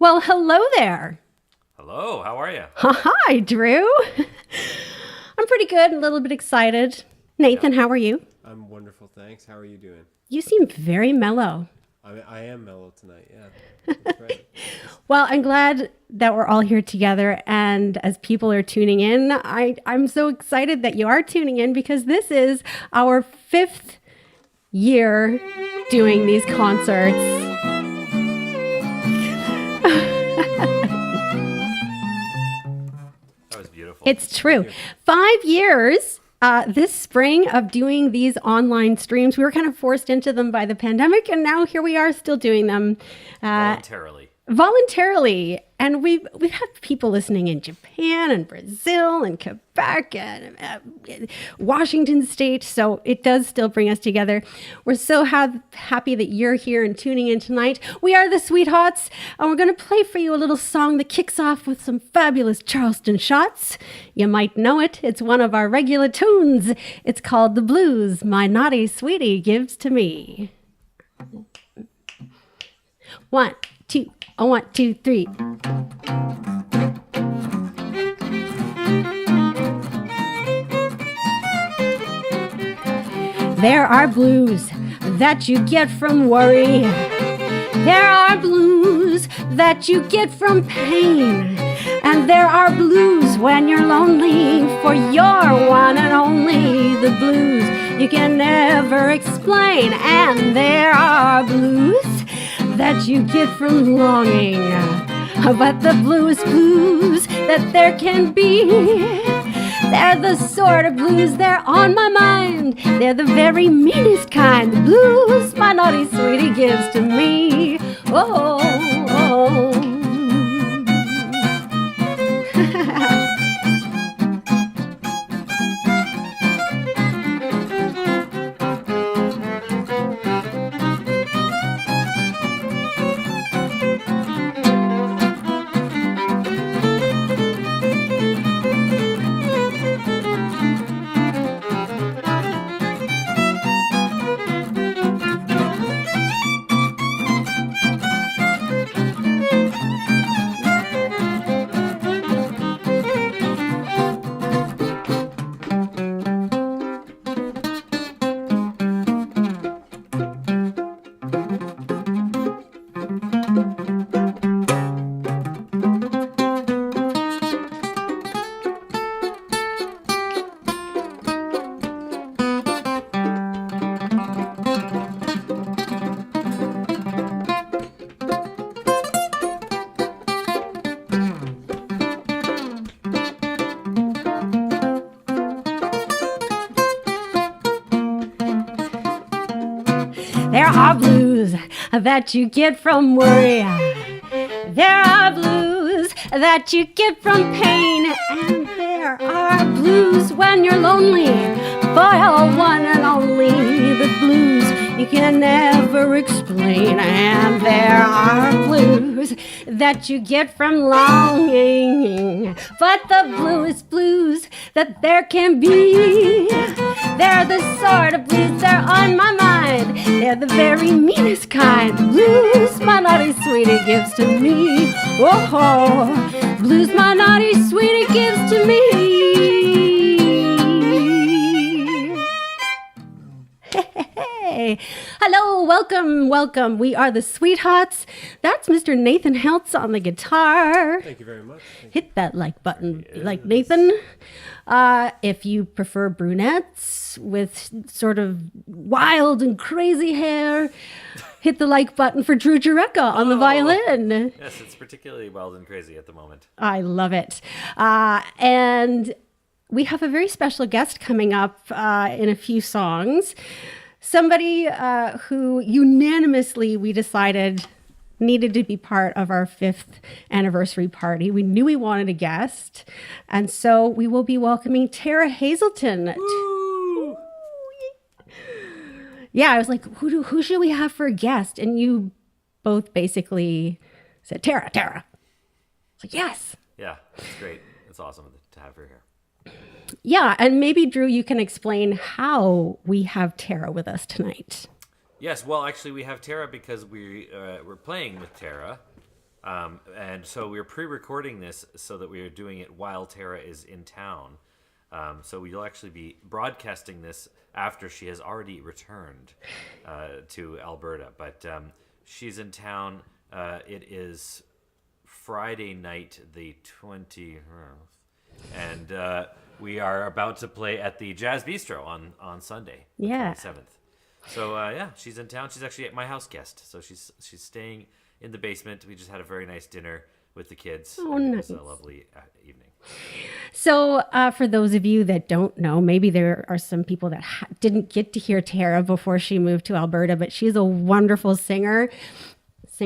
Well, hello there. Hello, how are you? Hi, Drew. I'm pretty good, a little bit excited. Nathan, how are you? I'm wonderful, thanks. How are you doing? You seem very mellow. I am mellow tonight, yeah. That's right. Well, I'm glad that we're all here together, and as people are tuning in, I'm so excited that you are tuning in because this is our 5th year doing these concerts. That was beautiful. It's true. 5 years this spring of doing these online streams. We were kind of forced into them by the pandemic, and now here we are still doing them. Voluntarily. And we've had people listening in Japan and Brazil and Quebec and Washington State. So it does still bring us together. We're so happy that you're here and tuning in tonight. We are the Sweethearts, and we're going to play for you a little song that kicks off with some fabulous Charleston shots. You might know it. It's one of our regular tunes. It's called The Blues My Naughty Sweetie Gives to Me. 1, 2, 1, 2, 3. There are blues that you get from worry. There are blues that you get from pain. And there are blues when you're lonely, for you're one and only. The blues you can never explain. And there are blues that you get from longing. But the blues that there can be, they're the sort of blues, they're on my mind. They're the very meanest kind. The blues my naughty sweetie gives to me. Oh, oh. There are blues that you get from worry. There are blues that you get from pain. And there are blues when you're lonely, for you're one and only. The blues you can never explain. And there are blues that you get from longing. But the blues that there can be, they're the sort of blues, they're on my mind. They're the very meanest kind. Blues my naughty sweetie gives to me. Oh, blues my naughty sweetie gives to me. Hey, hello, welcome. We are the Sweethearts. That's Mr. Nathan Hiltz on the guitar. Thank you very much. Hit that like button, like Nathan. If you prefer brunettes with sort of wild and crazy hair, hit the like button for Drew Jurecka on the violin. Yes, it's particularly wild and crazy at the moment. I love it. And we have a very special guest coming up in a few songs. Somebody who unanimously we decided needed to be part of our 5th anniversary party. We knew we wanted a guest. And so we will be welcoming Terra Hazelton. Woo! Yeah, I was like, who should we have for a guest? And you both basically said, Terra. I was like, yes. Yeah, it's great. It's awesome to have her here. Yeah, and maybe, Drew, you can explain how we have Terra with us tonight. Yes, well, actually, we have Terra because we're playing with Terra And so we were pre-recording this so that we are doing it while Terra is in town. So we'll actually be broadcasting this after she has already returned to Alberta. But she's in town. It is Friday night, the 20th, and we are about to play at the Jazz Bistro on Sunday, the 27th. So she's in town. She's actually my house guest. So she's staying in the basement. We just had a very nice dinner with the kids. Oh, and nice. It was a lovely evening. So for those of you that don't know, maybe there are some people that didn't get to hear Terra before she moved to Alberta, but she's a wonderful singer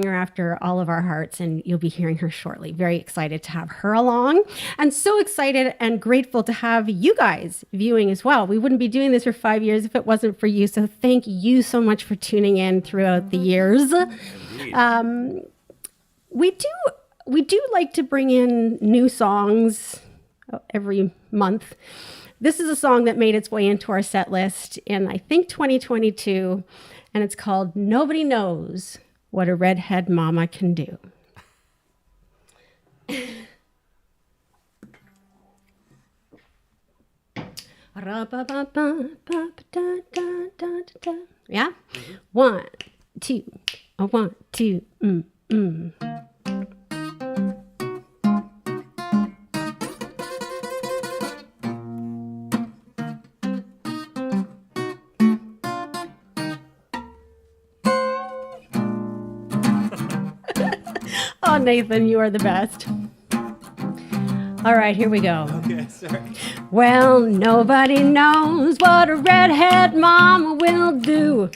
after all of our hearts, and you'll be hearing her shortly. Very excited to have her along, and so excited and grateful to have you guys viewing as well. We wouldn't be doing this for 5 years if it wasn't for you, so thank you so much for tuning in throughout the years. We do like to bring in new songs every month. This is a song that made its way into our set list in, I think, 2022, and it's called Nobody Knows What a Redhead Mama Can Do. Yeah? 1, 2, 1, 2, Oh, Nathan, you are the best. All right, here we go. Okay, sorry. Well, nobody knows what a redhead mama will do.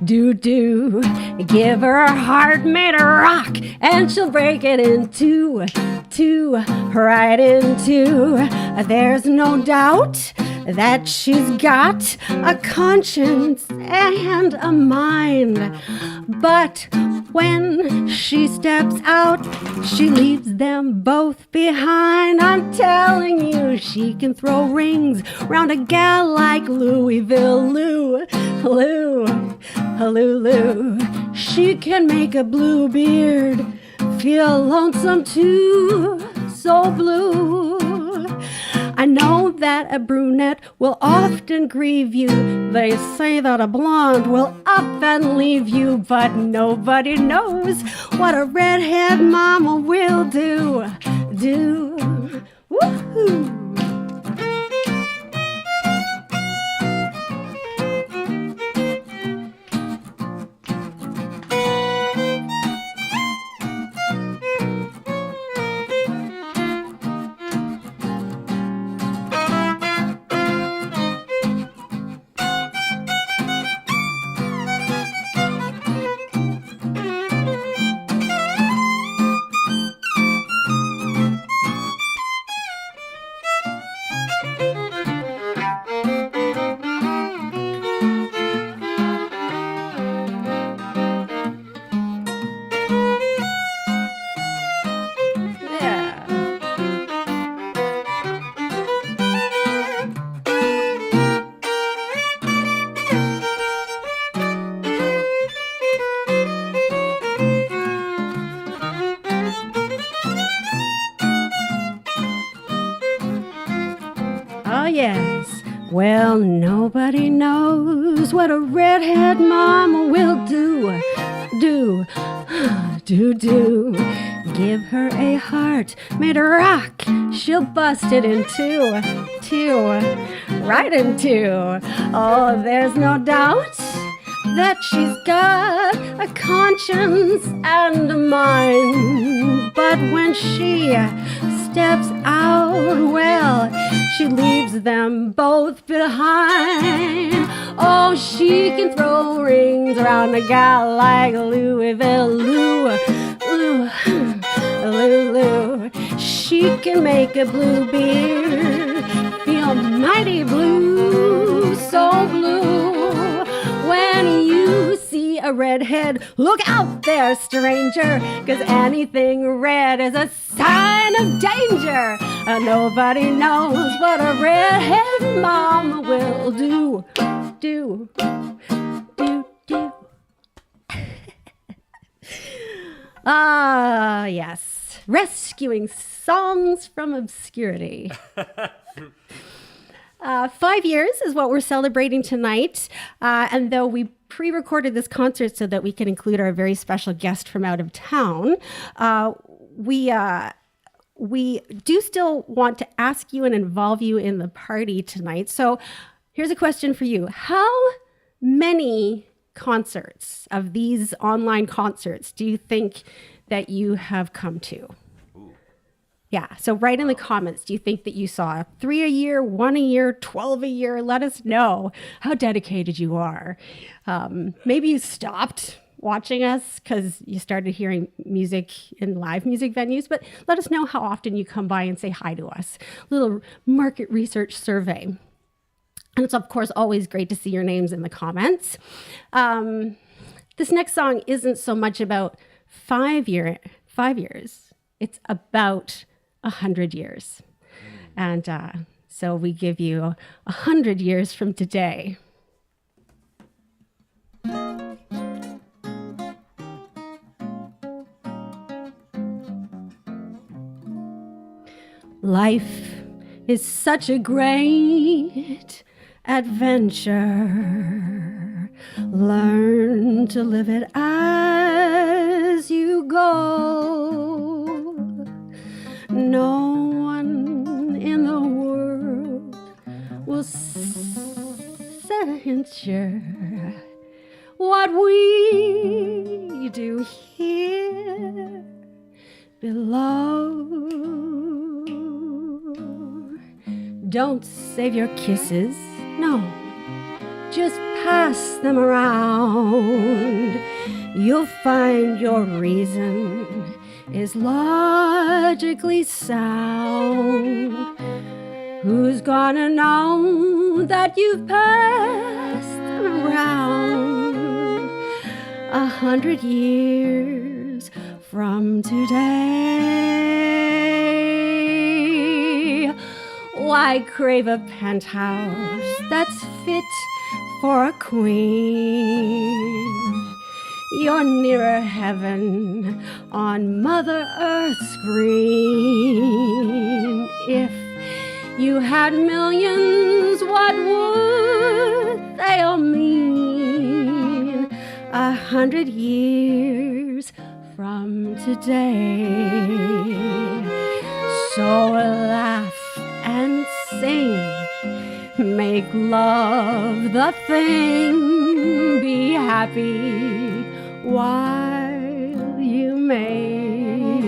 Give her a heart made of rock, and she'll break it in two, right in two. There's no doubt that she's got a conscience and a mind. But when she steps out, she leaves them both behind. I'm telling you, she can throw rings round a gal like Louisville Lou. She can make a blue beard feel lonesome too, so blue. I know that a brunette will often grieve you. They say that a blonde will up and leave you, but nobody knows what a redhead mama will do. Woohoo! Oh, yes. Well, nobody knows what a redhead mama will do. Give her a heart made of rock. She'll bust it in two, right in two. Oh, there's no doubt that she's got a conscience and a mind. But when she steps out, well, she leaves them both behind. Oh, she can throw rings around a gal like Louisville Lou. She can make a blue beard feel mighty blue, so blue. When you see a redhead, look out there, stranger, 'cause anything red is a sign of danger. Nobody knows what a redhead mama will do. Ah, yes. Rescuing songs from obscurity. 5 years is what we're celebrating tonight. And though we pre-recorded this concert so that we can include our very special guest from out of town, we do still want to ask you and involve you in the party tonight. So here's a question for you. How many concerts of these online concerts do you think that you have come to? Yeah, so write in the comments, do you think that you saw 3 a year, 1 a year, 12 a year? Let us know how dedicated you are. Maybe you stopped watching us because you started hearing music in live music venues, but let us know how often you come by and say hi to us. Little market research survey. And it's, of course, always great to see your names in the comments. This next song isn't so much about 5 years. It's about 100 years. And so we give you 100 years from today. Life is such a great adventure. Learn to live it as you go. No one in the world will censure what we do here below. Don't save your kisses, no, just pass them around. You'll find your reason is logically sound. Who's gonna know that you've passed them around? 100 years from today. Why crave a penthouse that's fit for a queen? You're nearer heaven on Mother Earth's green. If you had millions, what would they all mean? 100 years from today. So laugh and sing, make love the thing, be happy while you may.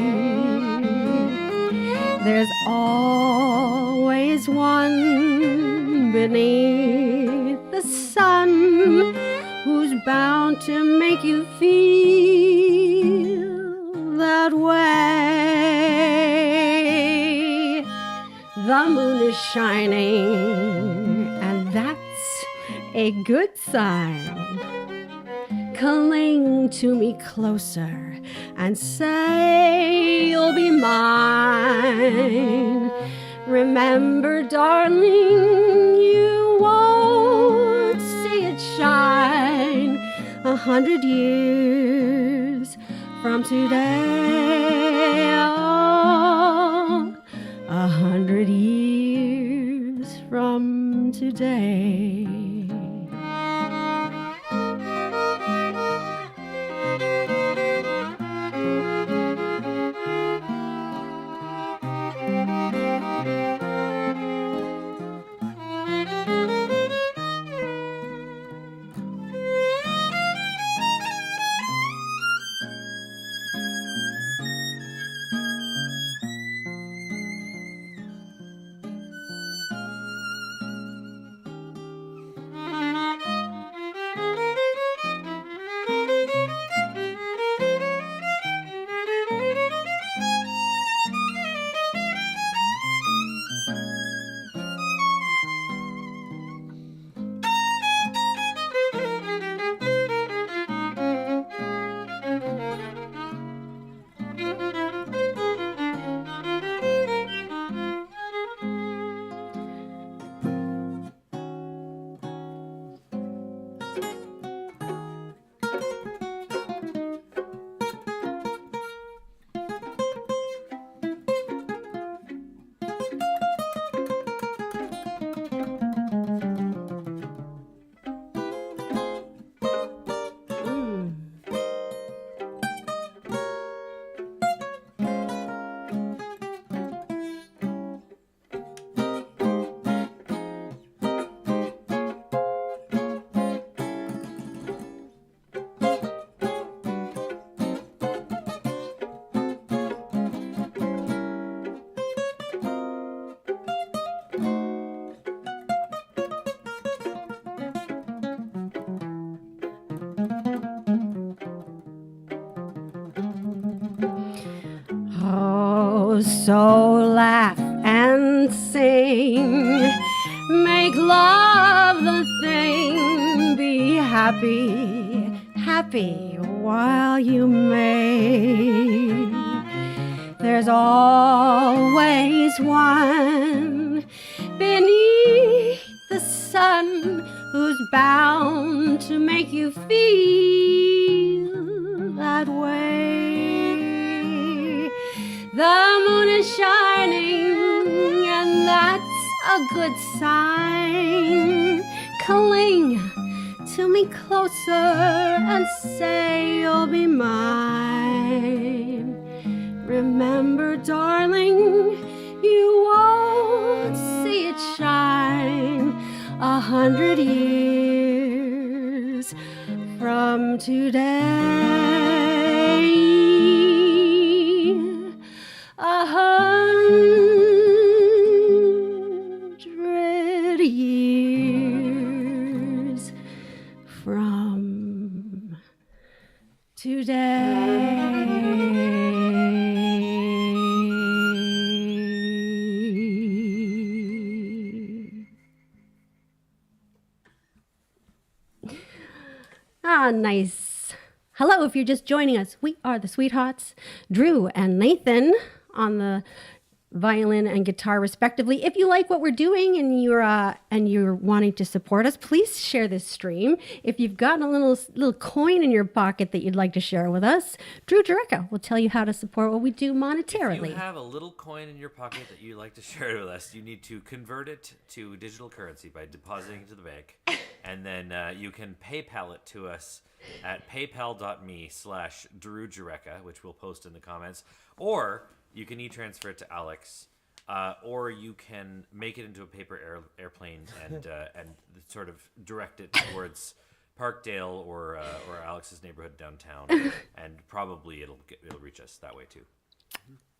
There's always one beneath the sun who's bound to make you feel that way. The moon is shining, and that's a good sign. Cling to me closer and say you'll be mine. Remember, darling, you won't see it shine 100 years from today. Oh, 100 years from today. Oh, so laugh and sing. Make love the thing. Be happy, happy while you may. There's always one beneath the sun who's bound to make you feel that way. The moon is shining, and that's a good sign. Cling to me closer and say you'll be mine. Remember, darling, you won't see it shine 100 years from today. 100 years from today. Ah, nice. Hello, if you're just joining us, we are the Sweethearts, Drew and Nathan on the violin and guitar respectively. If you like what we're doing and you're wanting to support us, please share this stream. If you've got a little coin in your pocket that you'd like to share with us, Drew Jurecka will tell you how to support what we do monetarily. If you have a little coin in your pocket that you'd like to share with us, you need to convert it to digital currency by depositing it to the bank. And then you can PayPal it to us at paypal.me/Drew Jurecka, which we'll post in the comments. Or you can e-transfer it to Alex, or you can make it into a paper airplane and sort of direct it towards Parkdale or Alex's neighborhood downtown, and probably it'll reach us that way too.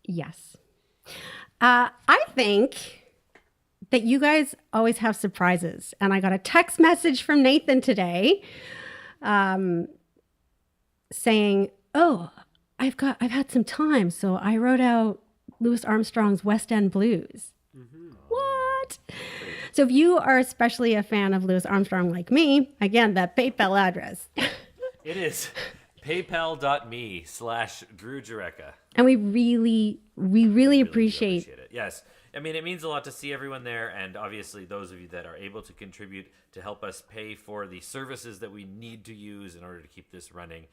Yes. I think that you guys always have surprises, and I got a text message from Nathan today, saying, "Oh, I've had some time, so I wrote out Louis Armstrong's West End Blues." Mm-hmm. What? So if you are especially a fan of Louis Armstrong like me, again, that PayPal address. It is paypal.me/Drew Jurecka. And we really appreciate it. Yes. I mean, it means a lot to see everyone there, and obviously those of you that are able to contribute to help us pay for the services that we need to use in order to keep this running.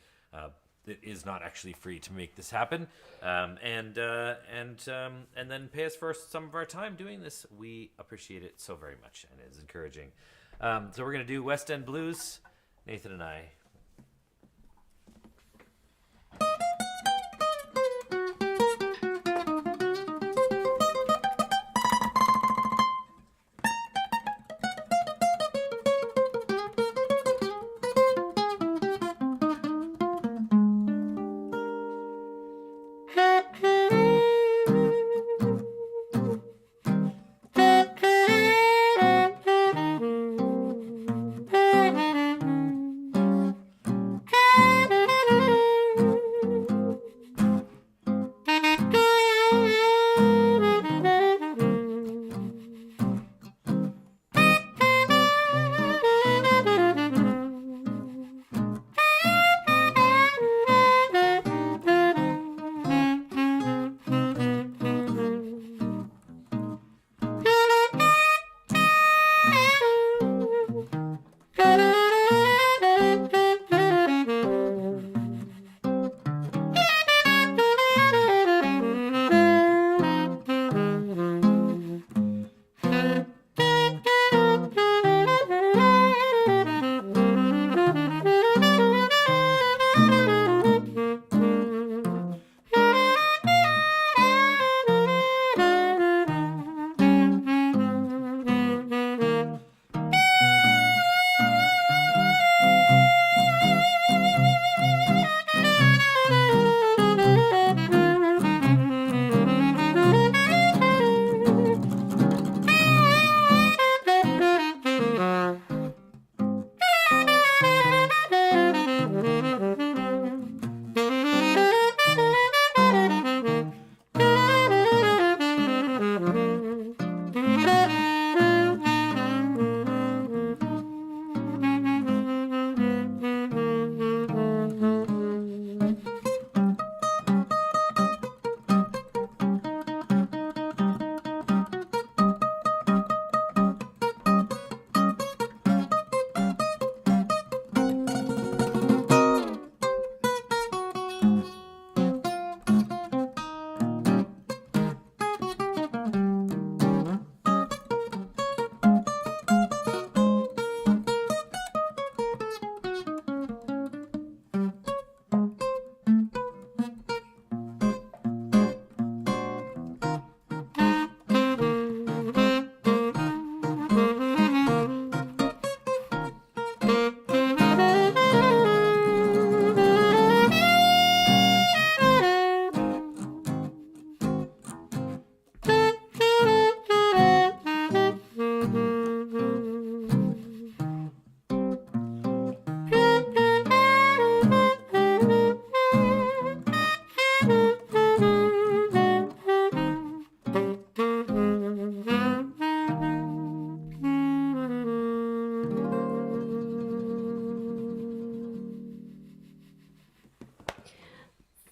It is not actually free to make this happen, and then pay us for some of our time doing this. We appreciate it so very much, and it's encouraging. So we're gonna do West End Blues, Nathan and I.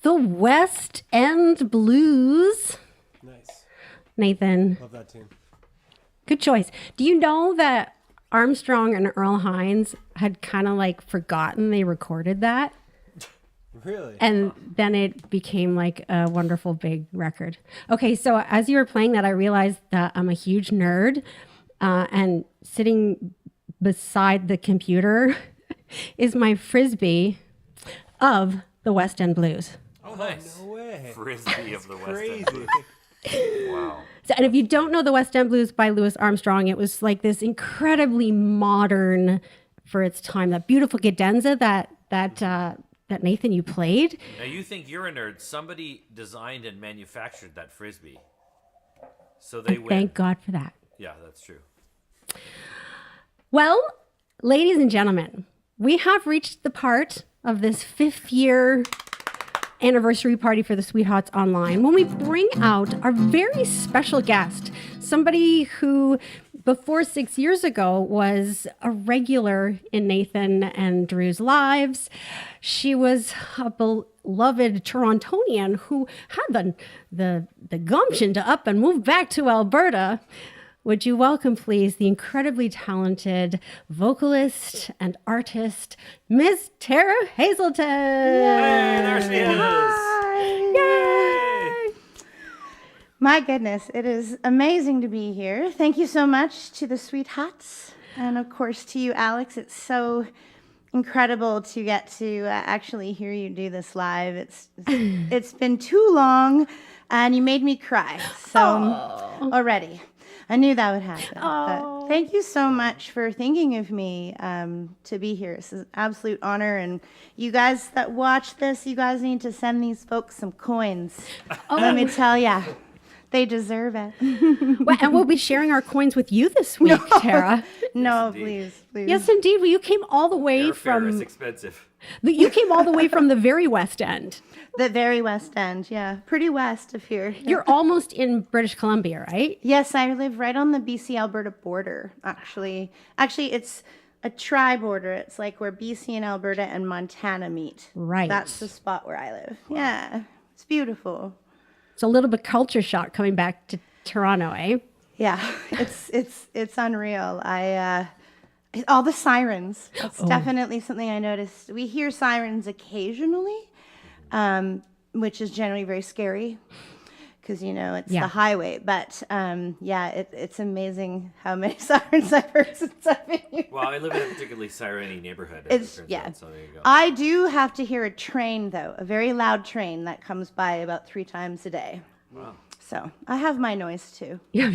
The West End Blues. Nice. Nathan, Love that tune. good choice. Do you know that Armstrong and Earl Hines had kind of like forgotten they recorded that? Really? And then it became like a wonderful big record. Okay, so as you were playing that, I realized that I'm a huge nerd, and sitting beside the computer is my frisbee of the West End Blues. Oh, nice. No way. Frisbee of the West Crazy. End Blues. Wow. So, and if you don't know the West End Blues by Louis Armstrong, it was like this incredibly modern for its time. That beautiful cadenza that Nathan, you played. Now you think you're a nerd. Somebody designed and manufactured that Frisbee. So they win. Thank God for that. Yeah, that's true. Well, ladies and gentlemen, we have reached the part of this 5th year anniversary party for the Sweethearts Online when we bring out our very special guest, somebody who before 6 years ago was a regular in Nathan and Drew's lives. She was a beloved Torontonian who had the gumption to up and move back to Alberta. Would you welcome, please, the incredibly talented vocalist and artist, Miss Terra Hazelton? Hey, there she is. Yay! My goodness, it is amazing to be here. Thank you so much to the Sweethearts, and of course to you, Alex. It's so incredible to get to actually hear you do this live. It's been too long, and you made me cry. So already, I knew that would happen. But thank you so much for thinking of me to be here. It's an absolute honor, and you guys that watch this, you guys need to send these folks some coins. Let me tell ya. They deserve it. Well, and we'll be sharing our coins with you this week, Tara. No, indeed. please. Yes, indeed. Well, you came all the way Airfare is from expensive. you came all the way from the very West End. The very West End, yeah. Pretty west of here. You're almost in British Columbia, right? Yes, I live right on the BC-Alberta border, actually. Actually, it's a tri-border. It's like where BC and Alberta and Montana meet. Right. That's the spot where I live. Yeah, it's beautiful. It's a little bit culture shock coming back to Toronto, eh? Yeah, it's unreal. All the sirens. That's definitely something I noticed. We hear sirens occasionally, which is generally very scary because, it's the highway. But, it's amazing how many sirens I've heard since I've been here. Well, I live in a particularly siren-y neighborhood. As it turns out, so there you go. I do have to hear a train, though, a very loud train that comes by about 3 times a day. Wow. So I have my noise, too. Yeah.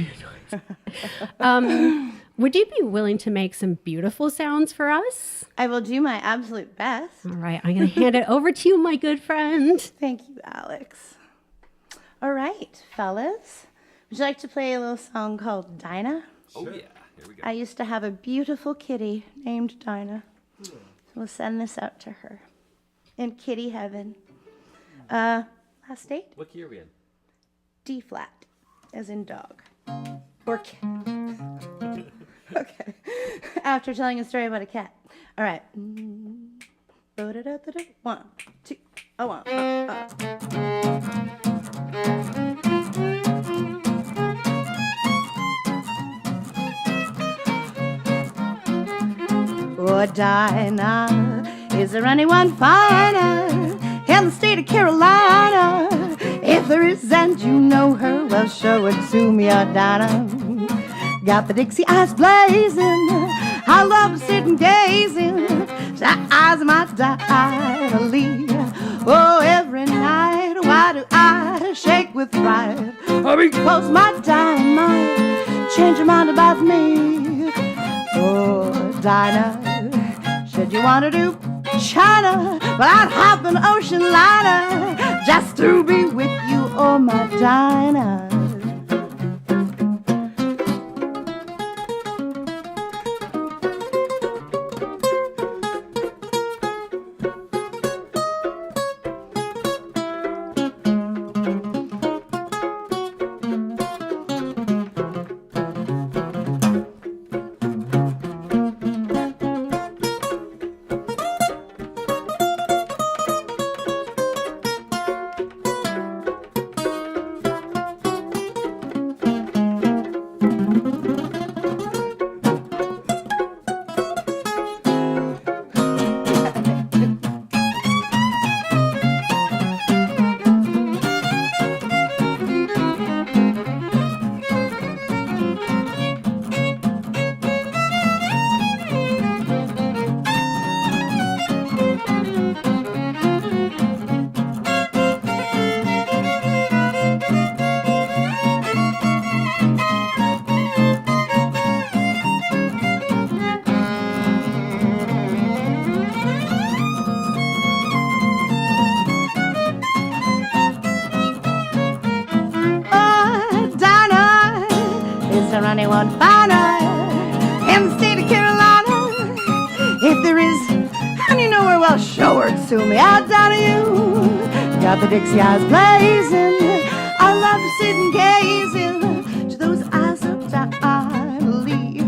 Would you be willing to make some beautiful sounds for us? I will do my absolute best. All right, I'm going to hand it over to you, my good friend. Thank you, Alex. All right, fellas. Would you like to play a little song called Dinah? Oh, yeah. Here we go. I used to have a beautiful kitty named Dinah. So we'll send this out to her. In kitty heaven. Last date? What key are we in? D flat, as in dog. Or cat. Okay. After telling a story about a cat. All right. 1, 2, 1. Oh, Dinah, is there anyone finer in the state of Carolina? If there is and you know her, well, show it to me, oh, Dinah. Got the Dixie eyes blazing, I love sitting gazing. The eyes of my Dinah. Oh, every night, why do I shake with pride? Oh, because my Dinah change your mind about me. Oh, Dinah, should you want to do China? Well, I'd hop an ocean liner just to be with you, oh, my Dinah. there anyone finer in the state of Carolina? If there is, and you know her, well, show her to me. Out down to you. Got the Dixie eyes blazing. I love to sit and gazing to those eyes of Emily.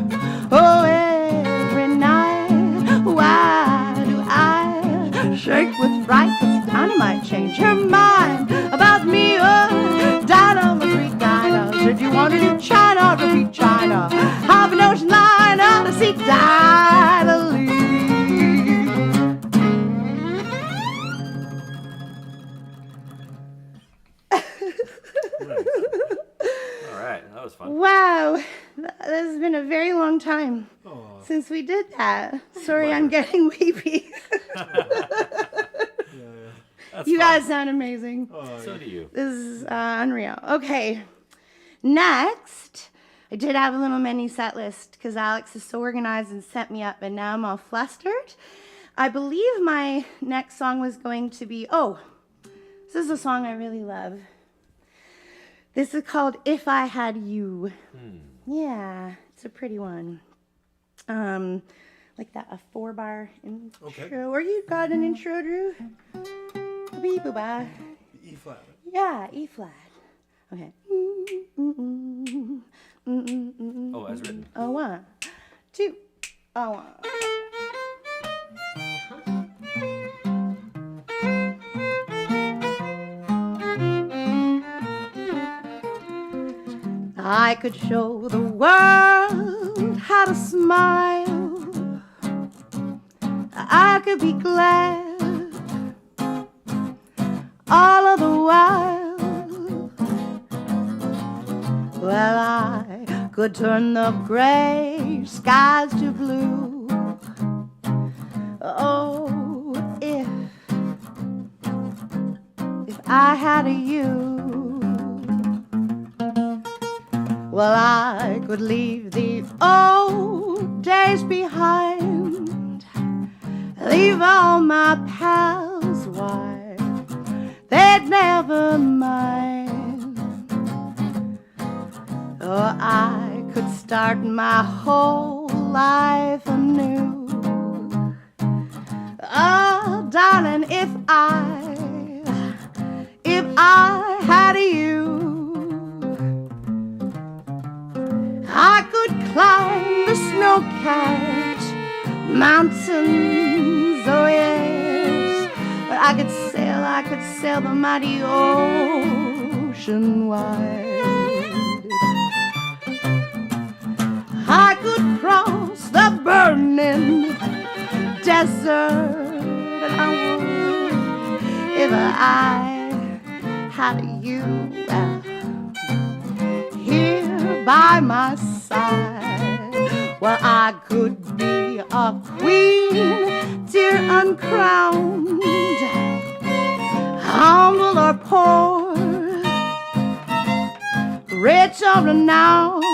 Oh, every night, why do I shake with fright? 'Cause dynamite change your mind about me. Oh, down on the creek diner. Said you wanted to China, repeat China. Half an ocean line out to see Dinah. All right, that was fun. Wow, that has been a very long time since we did that. Sorry, I'm getting weepy. That's You fun. guys sound amazing. So do you. This is unreal. Okay, next, I did have a little mini set list because Alex is so organized and set me up, and now I'm all flustered. I believe my next song was going to be, this is a song I really love. This is called If I Had You. Yeah, it's a pretty one. Like that, a 4-bar intro. Okay. Or you got an intro, Drew? Beep, boop, ba. E flat. Yeah, E flat. Okay. Oh, as written. Oh, 1, 2, 1. I could show the world how to smile. I could be glad all of the while. Well, I could turn the gray skies to blue. Oh, if I had a you. Well, I could leave the old days behind, leave all my pals, why, they'd never mind. Or I could start my whole life anew. Oh, darling, if I had you, I could climb the snow-capped mountains, oh yes. But I could sail the mighty ocean wide. I could cross the burning desert, and I would if I had you here by my side. Well, I could be a queen, dear uncrowned, humble or poor, rich or renowned.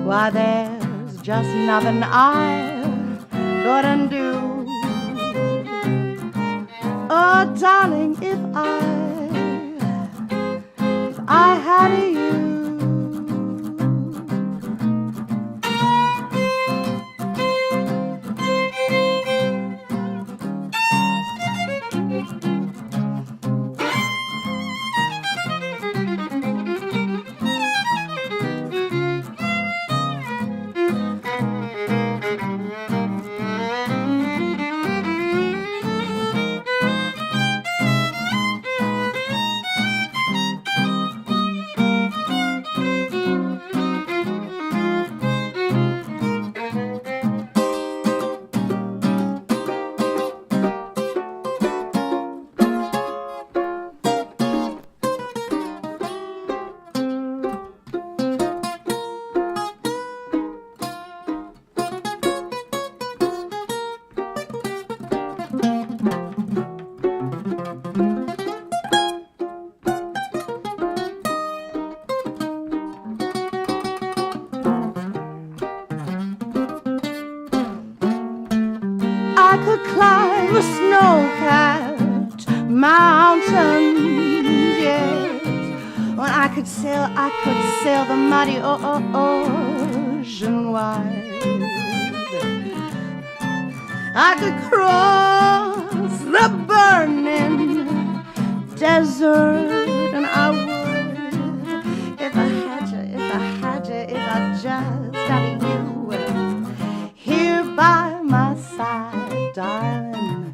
Why, there's just nothing I couldn't do. Oh, darling, if I had you. I could climb a snow-capped mountain, yes. When I could sail the mighty ocean wide. I could cross the burning desert, and I would if I just had you here by my side, darling.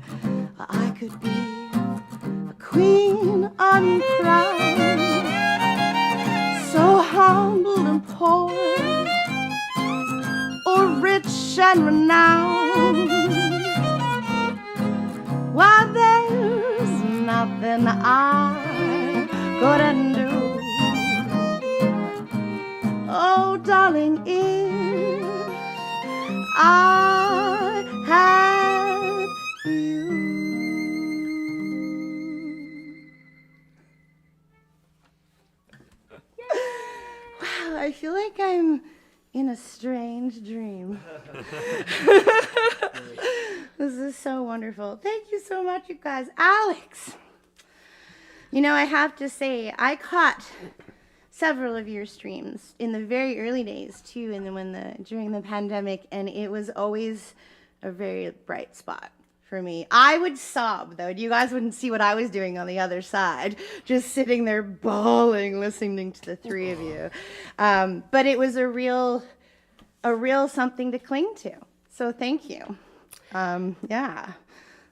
I could be a queen uncrowned, so humble and poor, or rich and renowned. Why, there's nothing I couldn't do. Oh, darling, if I had you. Wow, I feel like I'm in a strange dream. This is so wonderful. Thank you so much, you guys. Alex, you know, I have to say, I caught several of your streams in the very early days too, and then during the pandemic, and it was always a very bright spot for me. I would sob though. You guys wouldn't see what I was doing on the other side, just sitting there bawling, listening to the three of you. But it was a real something to cling to. So thank you. Yeah,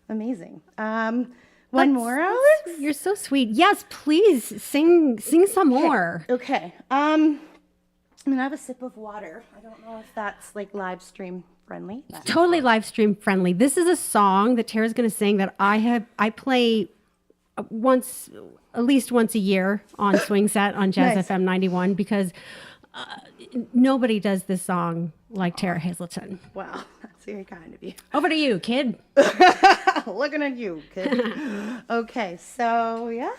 amazing. One more, Alex? You're so sweet. Yes, please sing some more. Okay. I'm gonna have a sip of water. I don't know if that's like live stream friendly. Totally live stream friendly. This is a song that Tara's going to sing that I play at least once a year on Swing Set on Jazz Nice. FM 91 because nobody does this song like Terra Hazelton. Wow, that's very kind of you. Over to you, kid. Looking at you, kid. Okay, so yeah.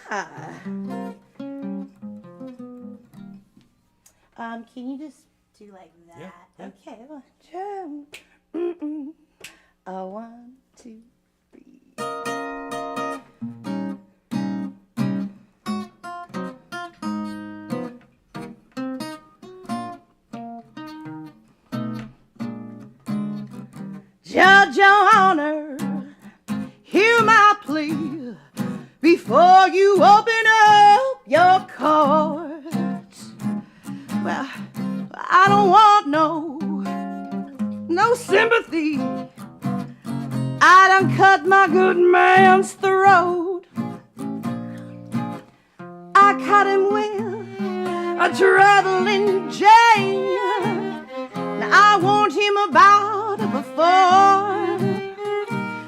Can you just do like that? Yeah. Okay. 1, 2, 3. Judge, your honor, hear my plea before you open up your court. Well, I don't want no sympathy. I done cut my good man's throat. I cut him with a traveling chain. Now I warned him about it before.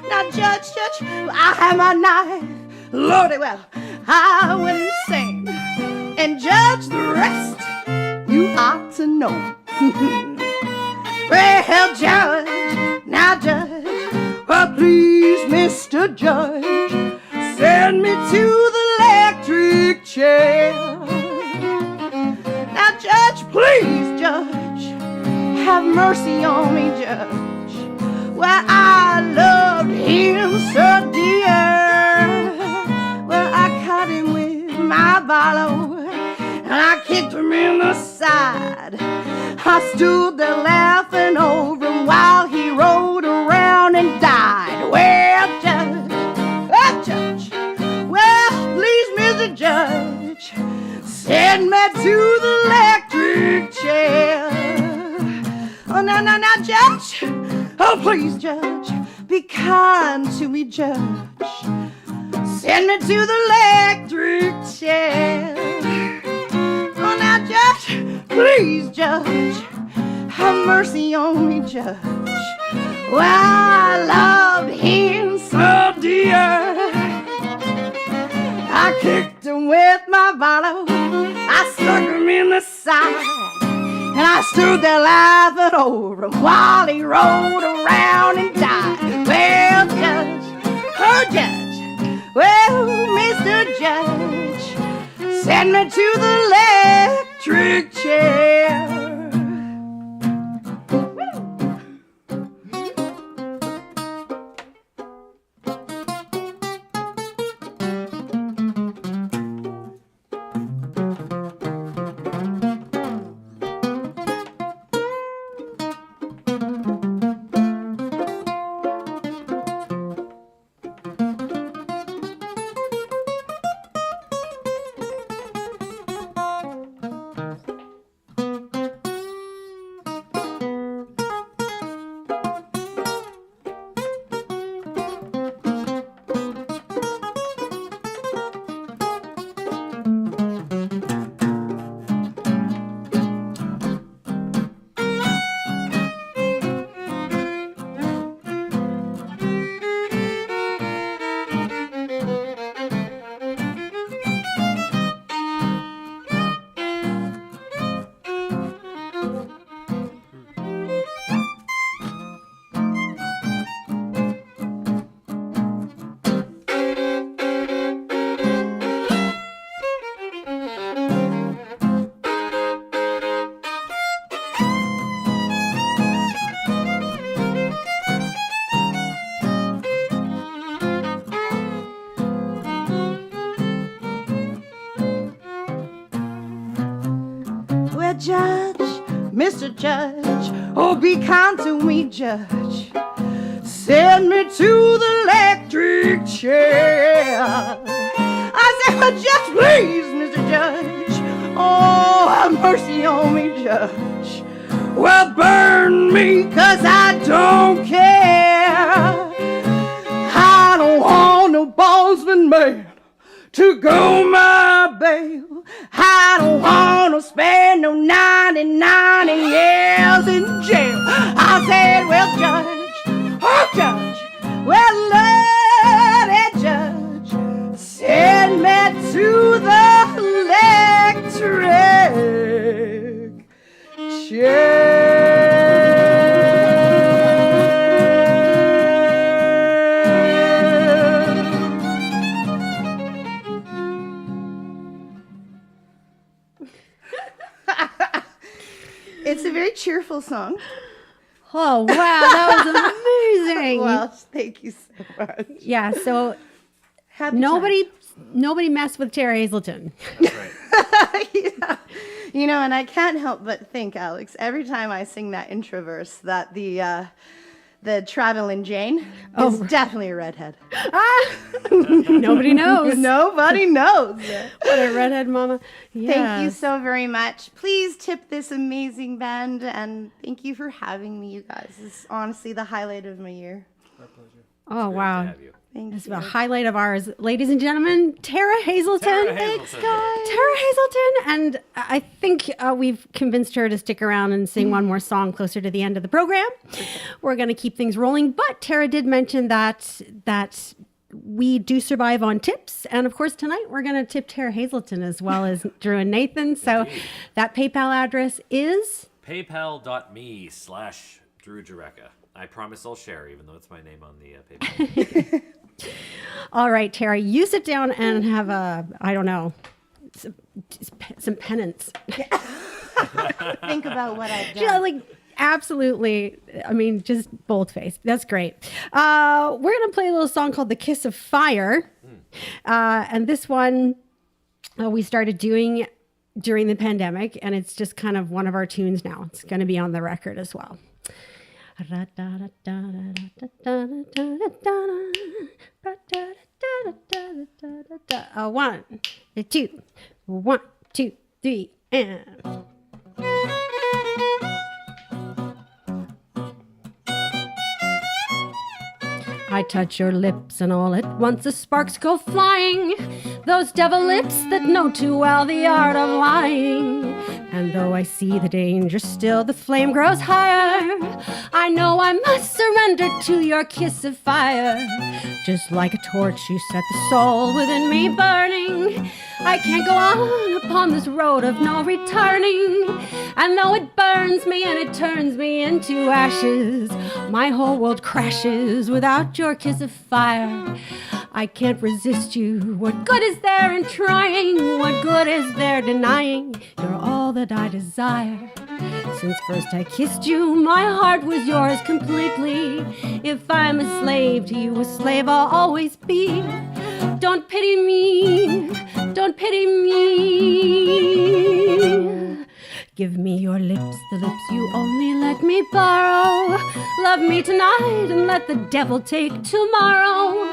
Now judge, I have my knife loaded. Well, I went insane. And judge, the rest you ought to know. Well, judge, now judge, well, please, Mr. Judge, send me to the electric chair. Now, judge, please, judge, have mercy on me, judge. Well, I loved him so dear. Well, I cut him with my violin, and I kicked him in the side. I stood there laughing over him while he rolled around and died. Well, judge, well, please, Mr. Judge, send me to the electric chair. Oh, now, judge, oh, please, judge, be kind to me, judge. Send me to the electric chair. Oh, now, judge, please, judge, have mercy on me, judge. Well, I loved him so dear. I kicked him with my violin. I stuck him in the side. And I stood there laughing over him while he rolled around and died. Well, judge, oh, judge, well, Mr. Judge, send me to the electric chair. Mr. Judge. Oh, be kind to me, Judge. Send me to the electric chair. I said, well, just please, Mr. Judge. Oh, have mercy on me, Judge. Well, burn me, 'cause I don't care. I don't want no bondsman man to go my bail. I don't want to spend no 99 years in jail. I said, well, Judge, oh, Judge, well, Lordy, Judge, send me to the electric chair. It's a very cheerful song. Oh, wow, that was amazing. Well, thank you so much. Yeah, so Happy nobody messed with Terra Hazelton. That's right. Yeah. You know, and I can't help but think, Alex, every time I sing that intro verse, that the traveling Jane is definitely a redhead. Nobody knows. Nobody knows. What a redhead mama. Thank you so very much. Please tip this amazing band, and thank you for having me, you guys. It's honestly the highlight of my year. Our pleasure. Oh, Great wow. to have you. Thank It's you. a highlight of ours. Ladies and gentlemen, Terra Hazelton. Terra Thanks, Hazelton. guys. Terra Hazelton. And I think we've convinced her to stick around and sing one more song closer to the end of the program. We're going to keep things rolling. But Terra did mention that we do survive on tips. And of course, tonight we're going to tip Terra Hazelton as well as Drew and Nathan. So Indeed. that PayPal address is... PayPal.me/Drew Jurecka. I promise I'll share, even though it's my name on the PayPal. All right, Terra, you sit down and have some penance. Think about what I've done. Yeah, like absolutely. I mean, just bold-faced. That's great. We're going to play a little song called The Kiss of Fire. And this one we started doing during the pandemic, and it's just kind of one of our tunes now. It's going to be on the record as well. One, two, 1, 2, 3, and... I touch your lips and all at once the sparks go flying. Those devil lips that know too well the art of lying. And though I see the danger still, the flame grows higher. I know I must surrender to your kiss of fire. Just like a torch you set the soul within me burning. I can't go on upon this road of no returning. And though it burns me and it turns me into ashes, my whole world crashes without your kiss of fire. I can't resist you. What good is there in trying? What good is there denying? You're all that I desire. Since first I kissed you, my heart was yours completely. If I'm a slave to you, a slave I'll always be. Don't pity me, don't pity me. Give me your lips, the lips you only let me borrow. Love me tonight and let the devil take tomorrow.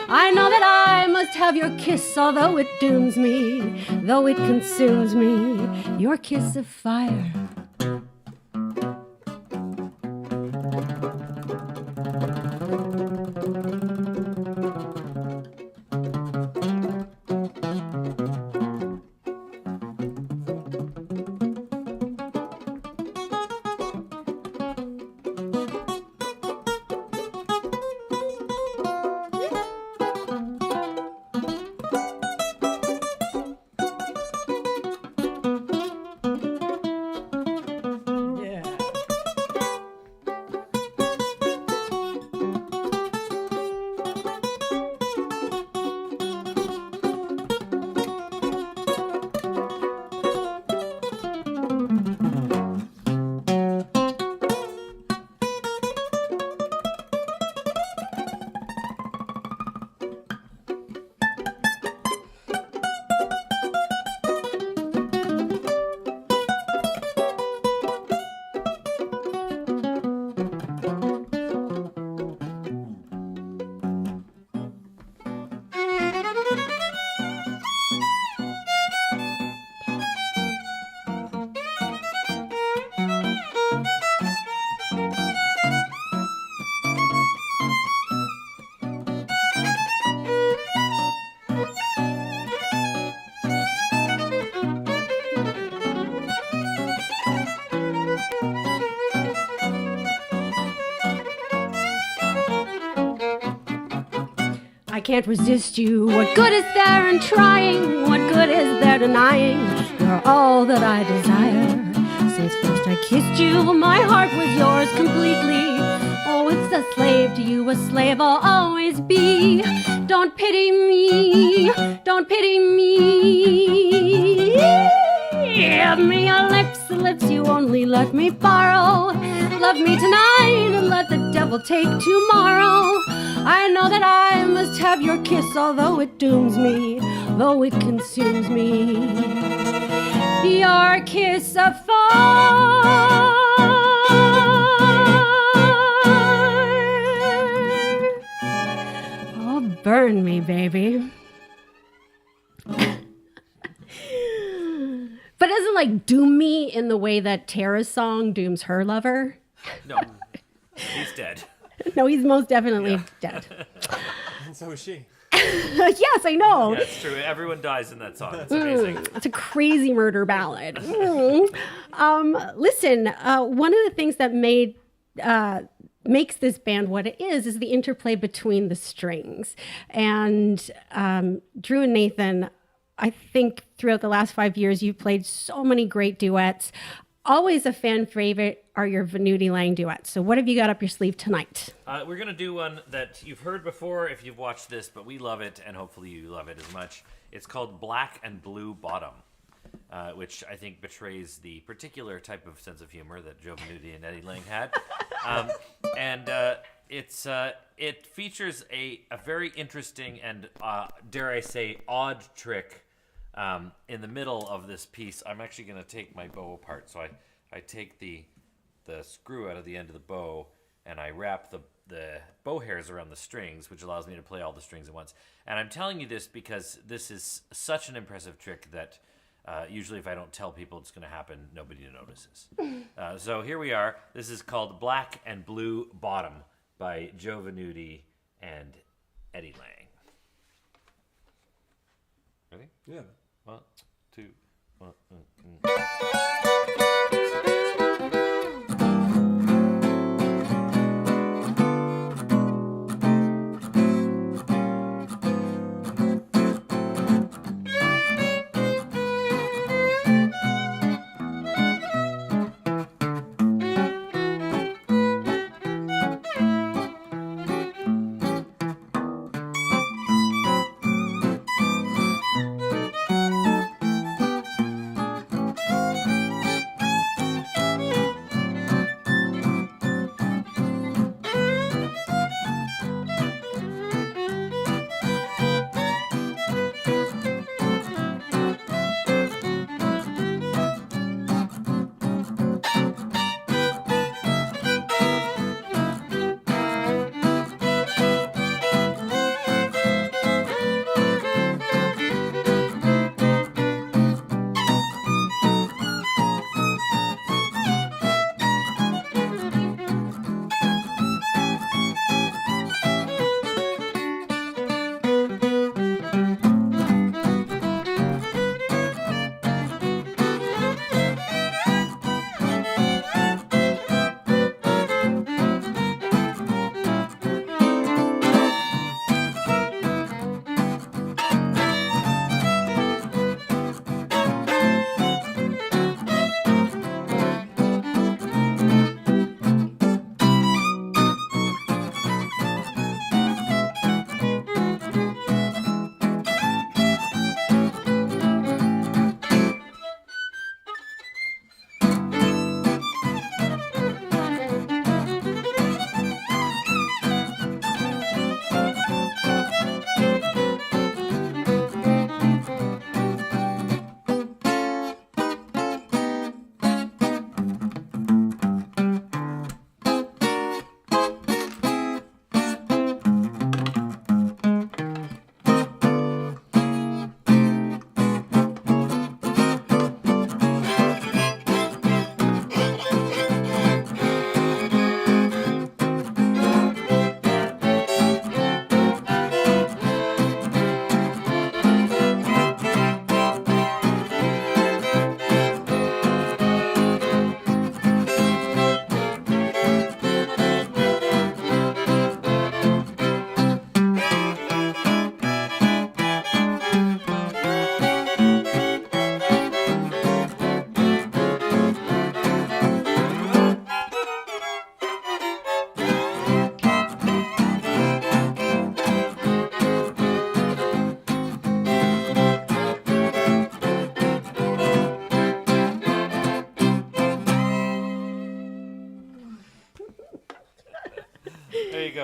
I know that I must have your kiss, although it dooms me, though it consumes me, your kiss of fire. I can't resist you. What good is there in trying? What good is there denying? You're all that I desire. Since first I kissed you, my heart was yours completely. Oh, it's a slave to you, a slave I'll always be. Don't pity me, don't pity me. Give me your lips, the lips you only let me borrow. Love me tonight and let the devil take tomorrow. I know that I must have your kiss, although it dooms me, though it consumes me. Your kiss of fire. Oh, burn me, baby. But doesn't like doom me in the way that Terra's song dooms her lover. No, he's dead. No, he's most definitely dead. And so is she. Yes, I know. Yeah, it's true. Everyone dies in that song. It's amazing. It's a crazy murder ballad. Listen, one of the things that makes this band what it is the interplay between the strings. And Drew and Nathan, I think throughout the last 5 years, you've played so many great duets. Always a fan favorite are your Venuti Lang duets. So what have you got up your sleeve tonight? We're going to do one that you've heard before if you've watched this, but we love it, and hopefully you love it as much. It's called Black and Blue Bottom, which I think betrays the particular type of sense of humor that Joe Venuti and Eddie Lang had. It features a very interesting and, dare I say, odd trick in the middle of this piece. I'm actually going to take my bow apart. So I take the screw out of the end of the bow, and I wrap the bow hairs around the strings, which allows me to play all the strings at once. And I'm telling you this because this is such an impressive trick that usually if I don't tell people it's going to happen, nobody notices. So here we are. This is called Black and Blue Bottom by Joe Venuti and Eddie Lang. Ready? Yeah. 1, 2, 1.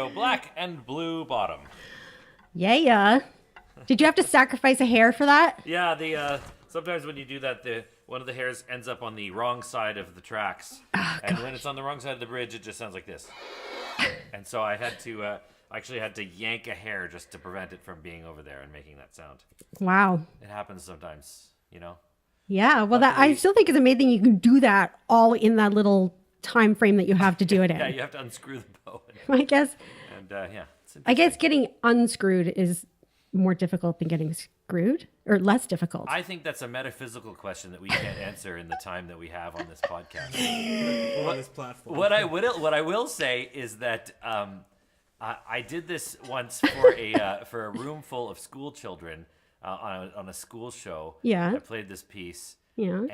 go black and blue bottom. Yeah. Did you have to sacrifice a hair for that? Yeah, the sometimes when you do that, one of the hairs ends up on the wrong side of the tracks, and when it's on the wrong side of the bridge, it just sounds like this. And so I had to actually had to yank a hair just to prevent it from being over there and making that sound. Wow. It happens sometimes, you know. Yeah, well, I still think it's amazing you can do that all in that little time frame that you have to do it in. Yeah, you have to unscrew the bow. I guess. And yeah, it's I guess getting unscrewed is more difficult than getting screwed, or less difficult. I think that's a metaphysical question that we can't answer in the time that we have on this podcast. On this platform. What I will say is that I did this once for a room full of school children on a school show. Yeah. I played this piece. Yeah.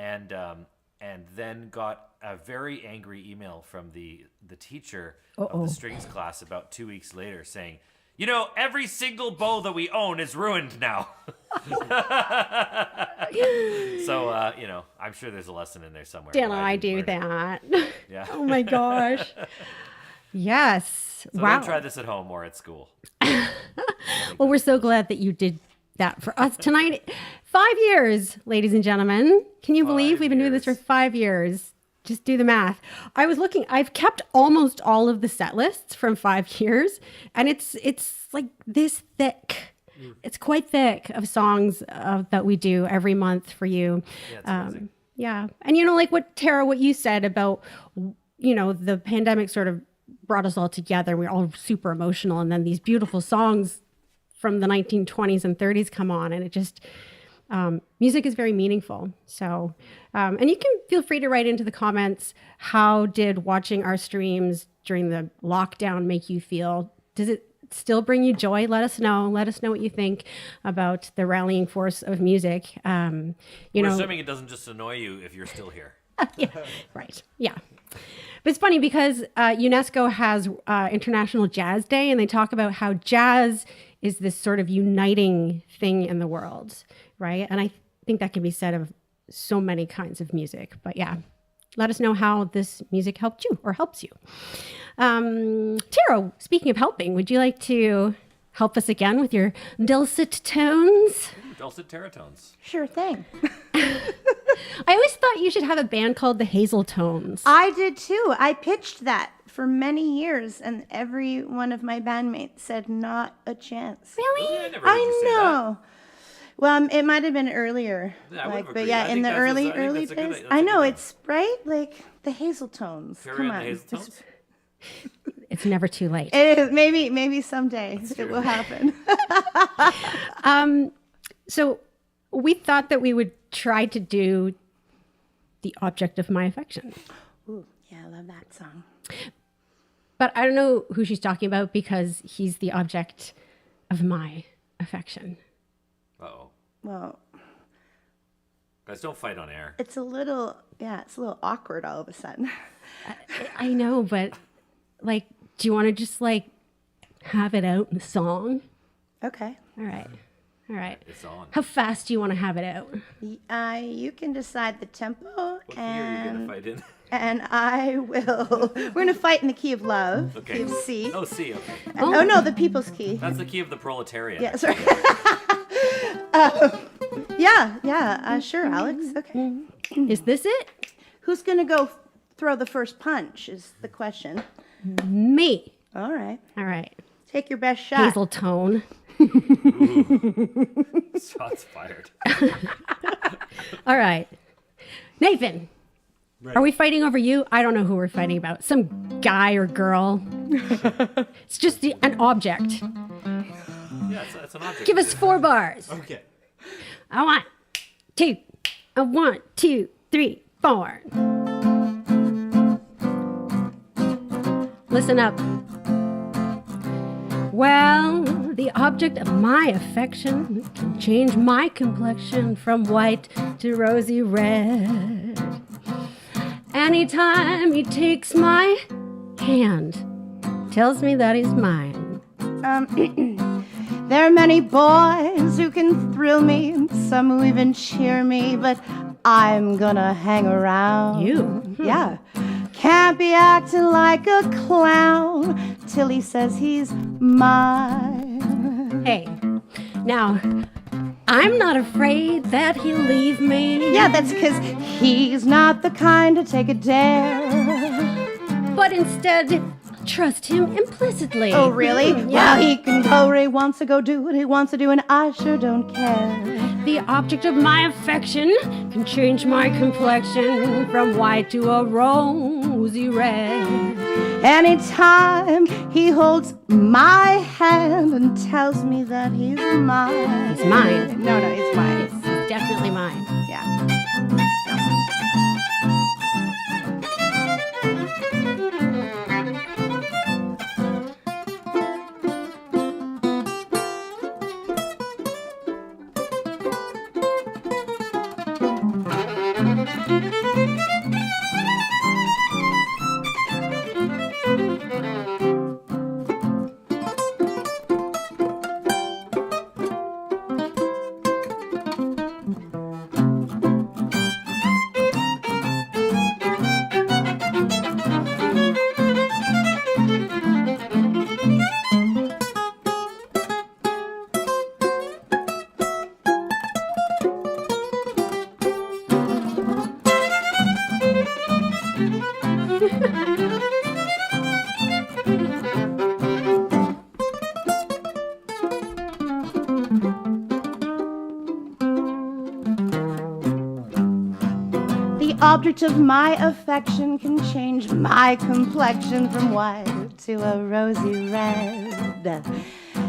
And then got a very angry email from the teacher of the strings class about 2 weeks later saying, you know, every single bow that we own is ruined now. So, you know, I'm sure there's a lesson in there somewhere. Didn't but I didn't do learn it. that? Yeah. Oh my gosh. Yes. So wow. don't try this at home or at school. Well, we're so glad that you did that for us tonight. 5 years, ladies and gentlemen. Can you believe we've been doing this for 5 years? Just do the math. I was looking, I've kept almost all of the set lists from 5 years, and it's like this thick. It's quite thick of songs that we do every month for you. Yeah, it's amazing. Yeah. And you know, like what you said about, you know, the pandemic sort of brought us all together. We're all super emotional. And then these beautiful songs from the 1920s and 30s come on, and it just, music is very meaningful. So, and you can feel free to write into the comments, how did watching our streams during the lockdown make you feel? Does it still bring you joy? Let us know. Let us know what you think about the rallying force of music. We're assuming it doesn't just annoy you if you're still here. Yeah, right. Yeah. But it's funny because UNESCO has International Jazz Day, and they talk about how jazz is this sort of uniting thing in the world, right? And I think that can be said of so many kinds of music. But yeah, let us know how this music helped you or helps you. Tara, speaking of helping, would you like to help us again with your dulcet tones? Dulcet teratones. Sure thing. I always thought you should have a band called the Hazeltones. I did too. I pitched that for many years, and every one of my bandmates said not a chance. Really? I never heard you say that. know. Well, it might have been earlier. Yeah, I would have but agreed. yeah, I in think the that's early that's a good- days. that's I a know good it's right, like the Hazeltones. Terra Come on, Hazeltones? It's never too late. It is. Maybe someday it will happen. So we thought that we would try to do the object of my affection. Ooh, yeah, I love that song. But I don't know who she's talking about because he's the object of my affection. Uh-oh. Well, Guys, don't fight on air. it's a little awkward all of a sudden. I know, but like, do you want to just like have it out in the song? Okay. All right. All right. It's on. How fast do you want to have it out? You can decide the tempo, What key are you going to fight in? and I will. We're gonna fight in the key of love, Okay. key of C. Oh, C, okay. Oh no, the people's key. That's the key of the proletariat. Yeah, sorry. Sure, Alex. Okay. Is this it? Who's gonna go throw the first punch? Is the question. Me. All right. All right. Take your best shot. Hazeltone. Shots fired. All right. Nathan. Right. Are we fighting over you? I don't know who we're fighting about. Some guy or girl. It's just an object. Yeah, it's an object. Give us 4 bars. Okay. I want 2. I want 2, 3, 4. Listen up. Well, the object of my affection can change my complexion from white to rosy red. Anytime he takes my hand, tells me that he's mine. There are many boys who can thrill me, and some who even cheer me, but I'm gonna hang around. You? Yeah. can't be acting like a clown till he says he's mine. Hey, now, I'm not afraid that he'll leave me. Yeah, that's because he's not the kind to take a dare. But instead, trust him implicitly. Oh, really? Yeah. Well, he can go where he wants to go, do what he wants to do, and I sure don't care. The object of my affection can change my complexion from white to a rosy red. Anytime he holds my hand and tells me that he's mine. He's mine. No, he's mine. It's definitely mine. Yeah. The object of my affection can change my complexion from white to a rosy red.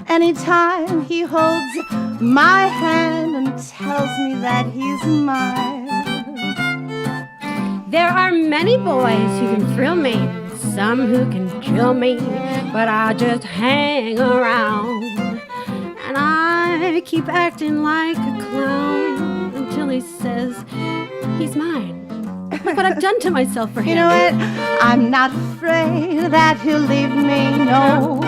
Anytime he holds my hand and tells me that he's mine. There are many boys who can thrill me, some who can kill me, but I just hang around. And I keep acting like a clown until he says he's mine. Look what I've done to myself for him. You know what? I'm not afraid that he'll leave me, no.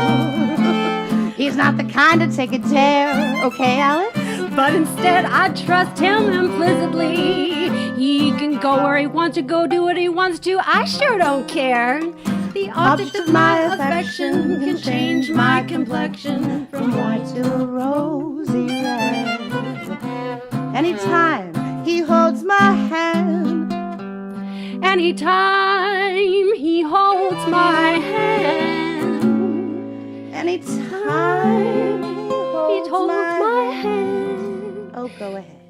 He's not the kind to take a dare, okay, Alex? But instead, I trust him implicitly. He can go where he wants to go, do what he wants to. I sure don't care. The object of my affection can change my complexion from white to To a rosy red. Anytime he holds my hand. anytime he holds my hand. Anytime He holds my hand. Oh, go ahead.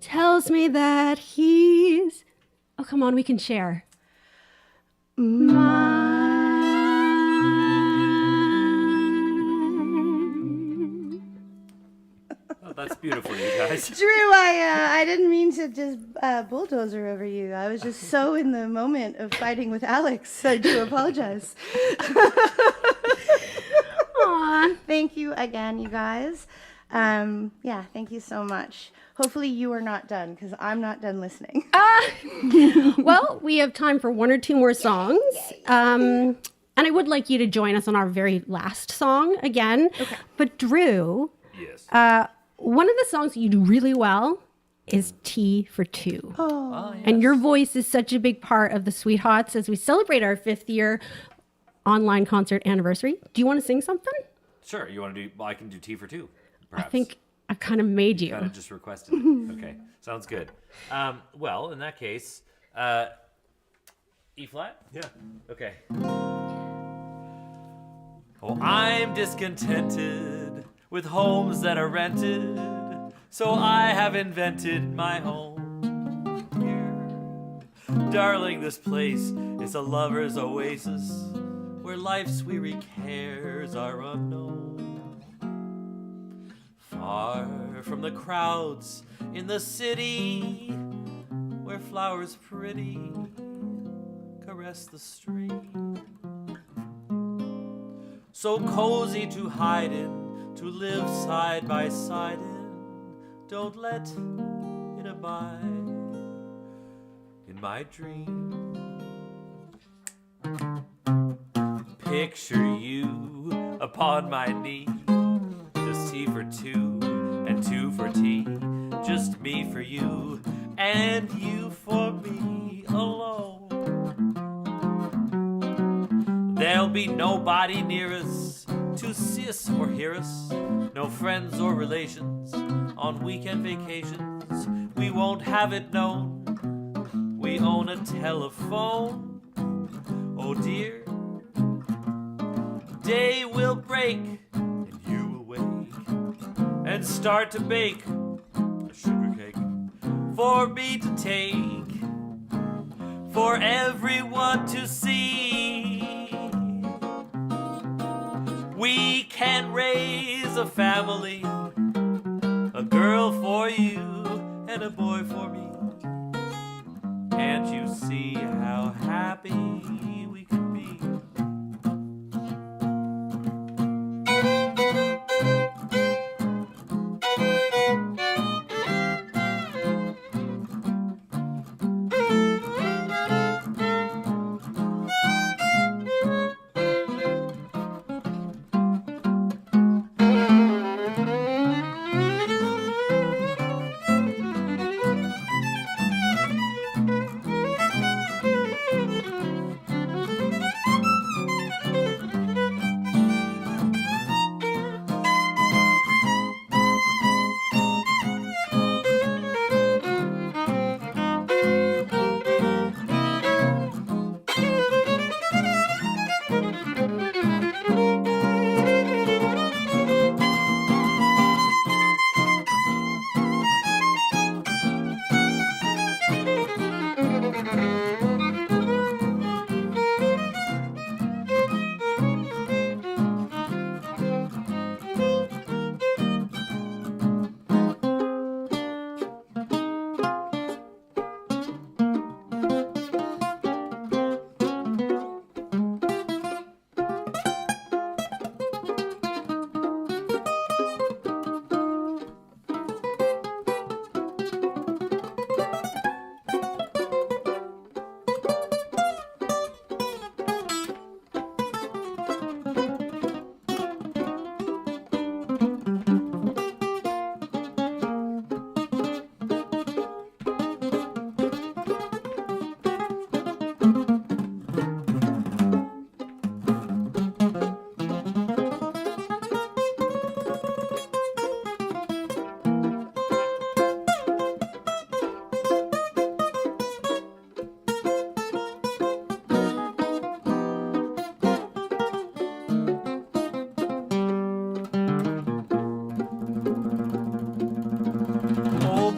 Tells me that he's... Oh, come on, we can share. Oh, that's beautiful, you guys. Drew, I didn't mean to just bulldozer over you. I was just so in the moment of fighting with Alex. I do apologize. Aw. Thank you again, you guys. Yeah, thank you so much. Hopefully you are not done, because I'm not done listening. Well, we have time for one or two more songs. And I would like you to join us on our very last song again. Okay. But Drew, Yes. one of the songs that you do really well is Tea for Two. Oh, yes. And your voice is such a big part of the Sweethearts as we celebrate our 5th year online concert anniversary. Do you want to sing something? Sure. You want to do? Well, I can do Tea for Two. Perhaps. I think I've kind of made you. Kind of just requested it. Okay, sounds good. Well, in that case, E flat. Yeah. Okay. Oh, I'm discontented with homes that are rented, so I have invented my home here. Darling, this place is a lover's oasis where life's weary cares are unknown. Far from the crowds in the city where flowers pretty caress the stream. So cozy to hide in, to live side by side in. Don't let it abide in my dream. Picture you upon my knee, just tea for two and two for tea, just me for you and you for me alone. There'll be nobody near us to see us or hear us. No friends or relations on weekend vacations. We won't have it known we own a telephone. Oh dear, day will break and you will wake and start to bake a sugar cake for me to take, for everyone to see. We can raise a family, a girl for you and a boy for me. Can't you see how happy we could be?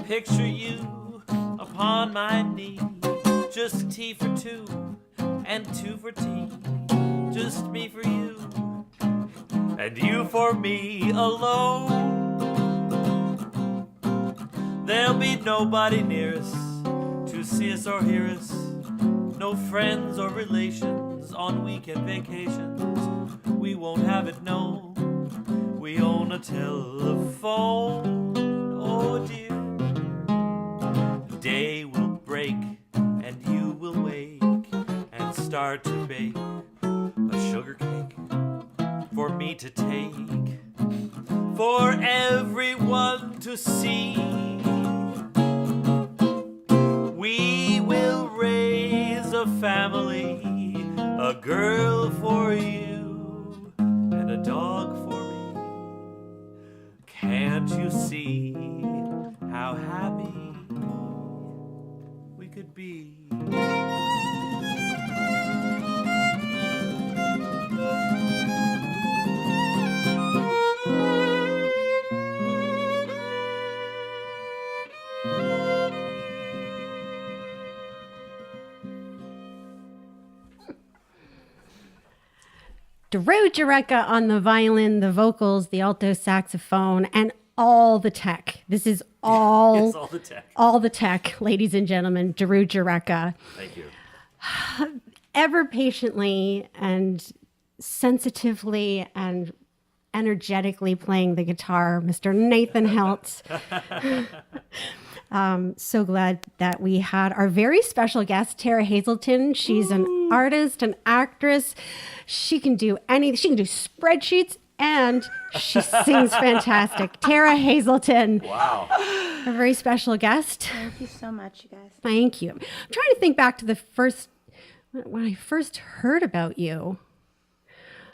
Picture you upon my knee, just tea for two and two for tea, just me for you and you for me alone. There'll be nobody near us to see us or hear us, no friends or relations on weekend vacations. We won't have it known we own a telephone. Oh dear, day will break and you will wake and start to bake a sugar cake for me to take, for everyone to see. We will raise a family, a girl for you and a dog for me. Can't you see how happy we could be? Jurecka on the violin, the vocals, the alto saxophone, and all the tech. This is all, all the tech. All the tech, ladies and gentlemen. Jurecka. Thank you. Ever patiently and sensitively and energetically playing the guitar, Mr. Nathan Hiltz. So glad that we had our very special guest, Terra Hazelton. She's an artist, an actress. She can do anything. She can do spreadsheets, and she sings fantastic. Terra Hazelton. Wow. A very special guest. Thank you so much, you guys. Thank you. I'm trying to think back to when I first heard about you.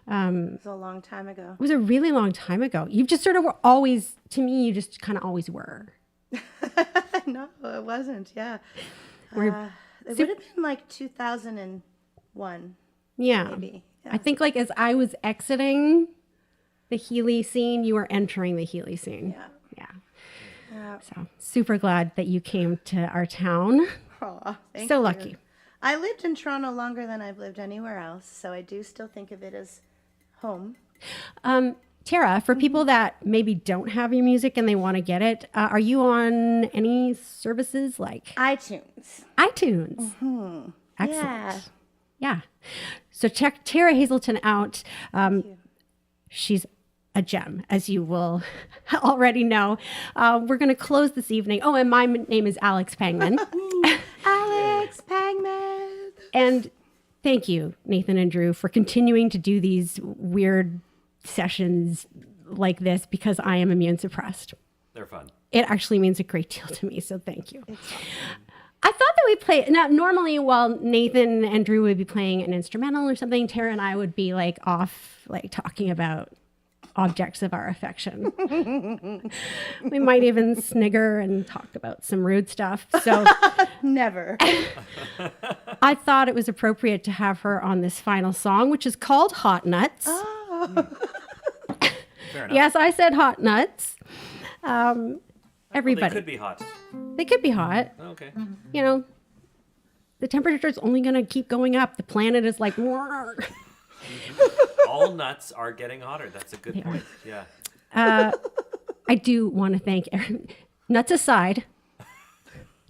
It was a long time ago. It was a really long time ago. You just sort of were always, to me, you just kind of always were. No, it wasn't. Yeah. We're It would have been like 2001. Yeah. Maybe. Yeah. I think like as I was exiting the Healy scene, you were entering the Healy scene. Yeah. Yeah. So super glad that you came to our town. Aw, thank So you. lucky. I lived in Toronto longer than I've lived anywhere else, so I do still think of it as home. Tara, for people that maybe don't have your music and they want to get it, are you on any services like iTunes. iTunes? Excellent. Yeah. So check Terra Hazelton out. She's a gem, as you will already know. We're going to close this evening. Oh, and my name is Alex Pangman. Alex Pangman. And thank you, Nathan and Drew, for continuing to do these weird sessions like this because I am immune suppressed. They're fun. It actually means a great deal to me, so thank you. I thought that we play now. Normally, while Nathan and Drew would be playing an instrumental or something, Tara and I would be like off, like talking about objects of our affection. We might even snigger and talk about some rude stuff. So Never. I thought it was appropriate to have her on this final song, which is called Hot Nuts. Oh. Fair enough. Yes, I said hot nuts. Everybody. They could be hot. They could be hot. Okay. You know, the temperature is only going to keep going up. The planet is like, All nuts are getting hotter. That's a good point. Yeah. I do want to thank nuts aside.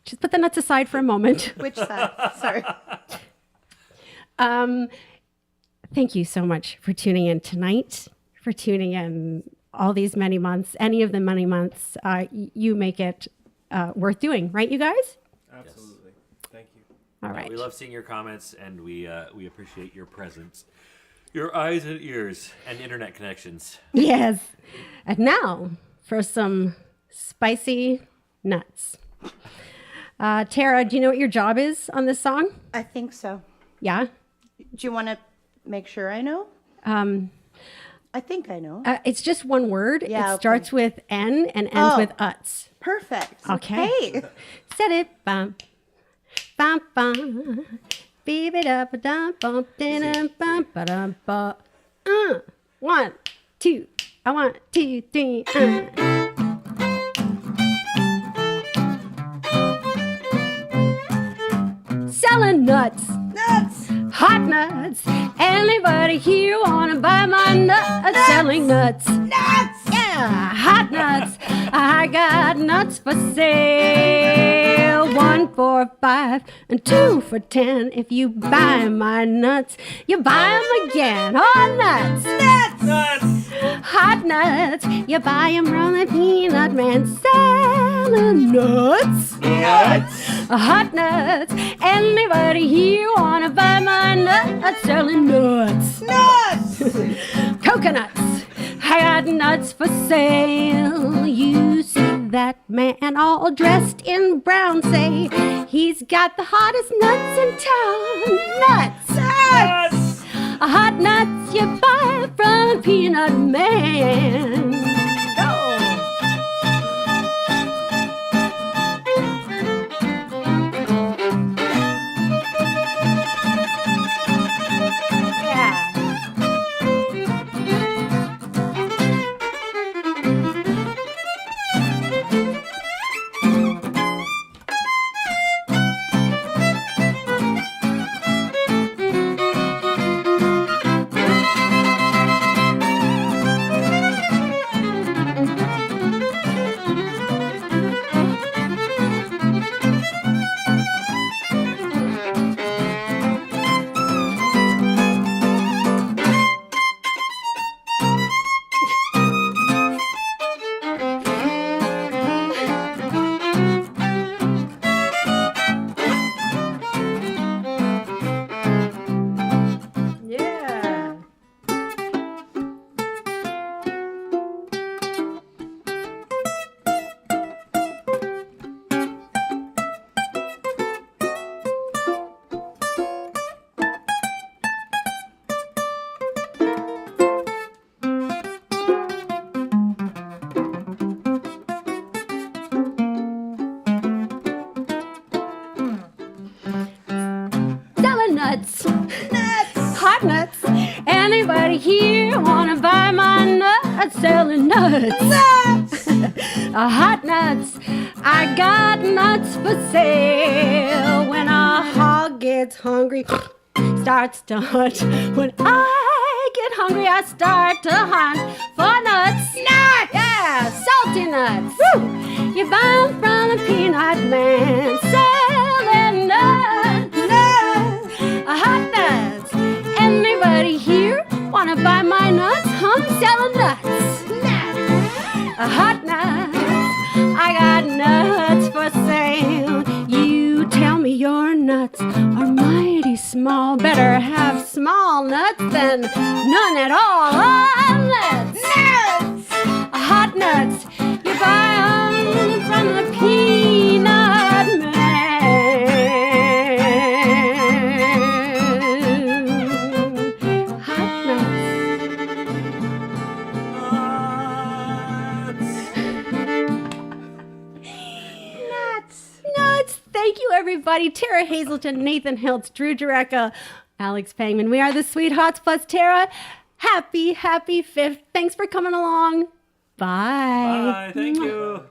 Just put the nuts aside for a moment. Which side? Sorry. Thank you so much for tuning in tonight, for tuning in all these many months, any of the many months. You make it worth doing, right, you guys? Absolutely. Thank you. All right. We love seeing your comments, and we appreciate your presence, your eyes and ears, and internet connections. Yes. And now for some spicy nuts. Tara, do you know what your job is on this song? I think so. Yeah? Do you want to make sure I know? I think I know. It's just one word. Yeah, It starts with N and ends with uts. Perfect. Okay. Set it. Bum. Bum, bum. Beep it up. Dum, bum, dum, bum, ba-dum, ba. 1, 2. I want 2, 3. Selling nuts. Nuts. Hot nuts. Anybody here wanna buy my nuts? Selling nuts. Nuts. Yeah, hot nuts. I got nuts for sale. 1 for $5 and 2 for $10. If you buy my nuts, you buy them again. Hot nuts. Nuts. Nuts! Hot nuts. You buy them from the peanut man. Selling nuts. Nuts! Hot nuts. Anybody here wanna buy my nuts? Selling nuts. Nuts. Coconuts. I got nuts for sale. You see that man all dressed in brown, say he's got the hottest nuts in town. Nuts. Nuts! Hot nuts you buy from Peanut Man. Anybody here wanna buy my nuts? Selling nuts. Hot nuts. I got nuts for sale. When a hog gets hungry, starts to hunt. When I get hungry, I start to hunt for nuts. Nuts! Yeah, salty nuts. Woo! You buy 'em from a peanut man. Selling nuts. Nuts. Hot nuts. Anybody here wanna buy my nuts? I'm selling nuts. Nuts. Hot nuts. I got nuts for sale. You tell me your nuts are mighty small. Better have small nuts than none at all. Oh, nuts! Nuts! Hot nuts. You buy 'em from the peanut man. Hot nuts. Nuts. Thank you, everybody. Terra Hazelton, Nathan Hiltz, Drew Jurecka, Alex Pangman. We are the Sweethearts plus Terra. Happy 5th. Thanks for coming along. Bye. Bye. Thank you.